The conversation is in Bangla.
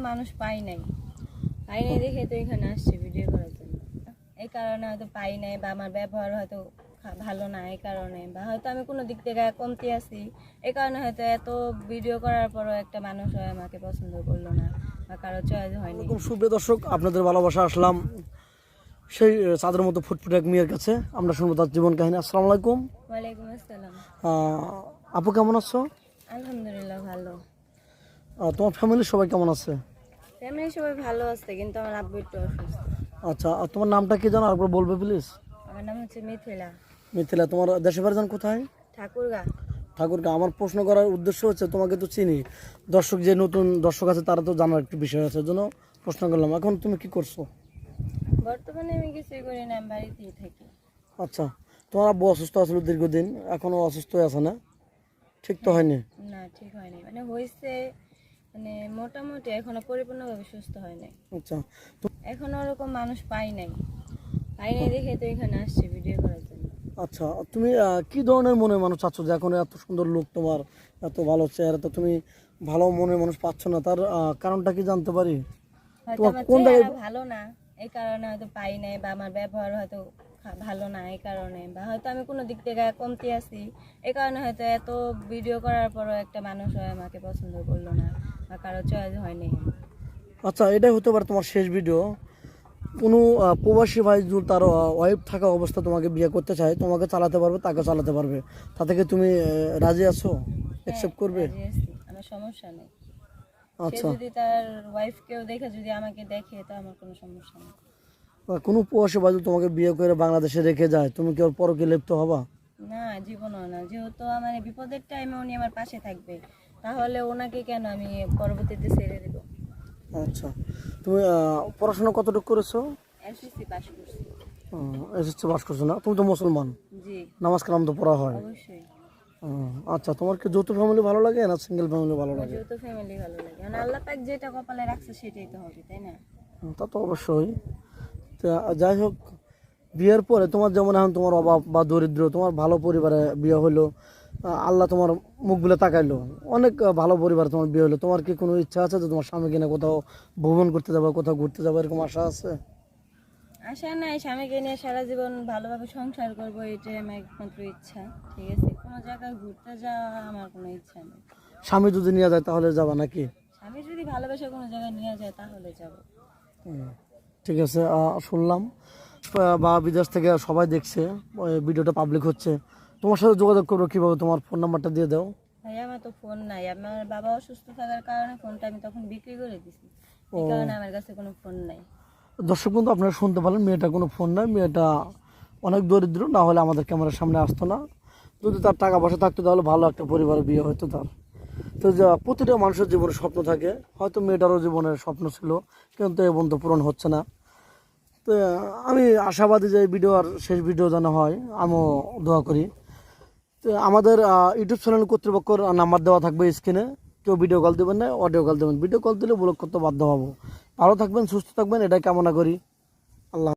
মানুষ পাই নাই দেখে তো এখানে আসছে ভিডিও করার জন্য। এই কারণে হয়তো পাই নাই, বা আমার ব্যবহার হয়তো ভালো না এই কারণে, বা হয়তো আমি কোনো দিক থেকে কমতি আছি এই কারণে হয়তো এত ভিডিও করার পরও একটা মানুষ হয় আমাকে পছন্দ করলো না, বা কারো চয়েস হয়নি। সুপ্রিয় দর্শক, আপনাদের ভালোবাসা আসলাম সেই চাঁদের মতো ফুটফুটে এক মেয়ের কাছে। আমরা শুনবো তার জীবন কাহিনী। আসসালামু আলাইকুম। ওয়ালাইকুম আসসালাম। আপু কেমন আছো? আলহামদুলিল্লাহ ভালো। তোমার ফ্যামিলির সবাই কেমন আছে? ফ্যামিলি সবাই ভালো আছে, কিন্তু আমার আব্বু একটু অসুস্থ। আচ্ছা, আর তোমার নামটা কি জানো, আরেকবার বলবে প্লিজ? আমার নাম হচ্ছে মিথিলা। মিথিলা, তোমার দেশের বাড়ি জান কোথায়? ঠাকুরগা। ঠাকুরগাঁও। আমার প্রশ্ন করার উদ্দেশ্য হচ্ছে, তোমাকে তো চিনি, দর্শক যে নতুন দর্শক আছে তারা তো জানার একটু বিষয় আছে, জন্য প্রশ্ন করলাম। এখন তুমি কি করছো? বর্তমানে আমি কিছুই করি না, আমি বাড়িতেই থাকি। আচ্ছা, তোমার আব্বু অসুস্থ আসলে দীর্ঘদিন, এখনো অসুস্থ আছে না? ঠিক তো হয়নি? না, ঠিক হয়নি, মানে হয়েছে, মানে মোটামুটি এখনো পরিপূর্ণভাবে সুস্থ হয় নাই। আচ্ছা, এখনো ওরকম মানুষ পাই নাই দেখে তো এখানে আসছে ভিডিও করার জন্য। আচ্ছা, তুমি কি ধরনের মনের মানুষ চাচ্ছ, যে এখন এত সুন্দর লোক, তোমার এত ভালো চেহারা, তো তুমি ভালো মনের মানুষ পাচ্ছ না, তার কারণটা কি জানতে পারি? হয়তো তোমার আমার কোন চেহারা জায়গায়? ভালো না এই কারণে হয়তো পাই নাই, বা আমার ব্যবহার হয়তো ভালো না এই কারণে, বা হয়তো আমি কোনো দিক থেকে কমতি আছি এই কারণে হয়তো এত ভিডিও করার পরও একটা মানুষ হয় আমাকে পছন্দ করলো না, বা কারো চয়েস হয়নি। আচ্ছা, এটাই হতে পারে তোমার শেষ ভিডিও। কোনো প্রবাসী ভাই যদি তার ওয়াইফ থাকা অবস্থা তোমাকে বিয়ে করতে চায়, তোমাকে চালাতে পারবে, তাকে চালাতে পারবে, তা থেকে তুমি রাজি আছো? অ্যাকসেপ্ট করবে? রাজি আছি, আমার সমস্যা নেই। সে আচ্ছা, যদি তার ওয়াইফকেও দেখে, যদি আমাকে দেখে, তো আমার কোনো সমস্যা নেই। কোনো প্রবাসী ভাই যদি তোমাকে বিয়ে করে বাংলাদেশে রেখে যায়, তুমি কি ওর পরকে লিপ্ত হবা? না, জীবনও না। যেহেতু আমার এই বিপদের টাইমে উনি আমার পাশে থাকবে, তাহলে ওনাকে কেন আমি পরবর্তীতে ছেড়ে দেব? আচ্ছা, তুমি পড়াশোনা কতটুকু করেছো? এসএসসি পাস করছি। এসএসসি পাস করছো না? তুমি তো মুসলমান, জি, নামাজ কালাম তো পড়া হয়। অবশ্যই। আচ্ছা, তোমার কি যৌথ ফ্যামিলি ভালো লাগে না সিঙ্গেল ফ্যামিলি ভালো আমার লাগে? যেহেতু ফ্যামিলি ভালো লাগে, মানে আল্লাহ পাক যেটা কপালে রাখছে সেটাই তো হবে, তাই না? তা তো অবশ্যই। তা যাই হোক, বিয়ের পরে তোমার যেমন এখন তোমার অভাব বা দরিদ্র, তোমার ভালো পরিবারে বিয়ে হলো, আল্লাহ তোমার মুখগুলো তাকাইলো, অনেক ভালো পরিবারে তোমার বিয়ে হলো, তোমার কি কোনো ইচ্ছা আছে যে তোমার স্বামী কিনা কোথাও ভ্রমণ করতে যাবো, কোথাও ঘুরতে যাবো, এরকম আশা আছে? আশা নাই, স্বামীকে নিয়ে সারা জীবন ভালোভাবে সংসার করবো, এটাই আমার একমাত্র ইচ্ছা। ঠিক আছে, কোনো জায়গায় ঘুরতে যাওয়া আমার কোনো ইচ্ছা নেই। স্বামী যদি নিয়ে যায় তাহলে যাবা নাকি? স্বামী যদি ভালোবাসে কোনো জায়গায় নিয়ে যায় তাহলে যাব। হুম, ঠিক আছে। শুনলাম বা বিদেশ থেকে সবাই দেখছে, ওই ভিডিওটা পাবলিক হচ্ছে, তোমার সাথে যোগাযোগ করবো কিভাবে? তোমার ফোন নাম্বারটা দিয়ে দাও। ভাই, আমার তো ফোন নাই, আমার বাবা অসুস্থ থাকার কারণে ফোনটা আমি তখন বিক্রি করে দিছি, ও, এই কারণে আমার কাছে কোনো ফোন নাই। দর্শক বন্ধু, আপনারা শুনতে পারেন, মেয়েটা কোনো ফোন নাই, মেয়েটা অনেক দরিদ্র, না হলে আমাদের ক্যামেরার সামনে আসতো না। যদি তার টাকা পয়সা থাকতো তাহলে ভালো একটা পরিবারের বিয়ে হতো তার। তো যা প্রতিটা মানুষের জীবনে স্বপ্ন থাকে, হয়তো মেয়েটারও জীবনের স্বপ্ন ছিল, কিন্তু এ পর্যন্ত পূরণ হচ্ছে না। তো আমি আশাবাদী যে এই ভিডিও আর শেষ ভিডিও যেন হয়, আমিও দোয়া করি। তো আমাদের ইউটিউব চ্যানেল কর্তৃপক্ষের নাম্বার দেওয়া থাকবে স্ক্রিনে। কেউ ভিডিও কল দেবেন না, অডিও কল দেবেন। ভিডিও কল দিলে ব্লক করতে বাধ্য হবো। ভালো থাকবেন, সুস্থ থাকবেন, এটাই কামনা করি। আল্লাহ।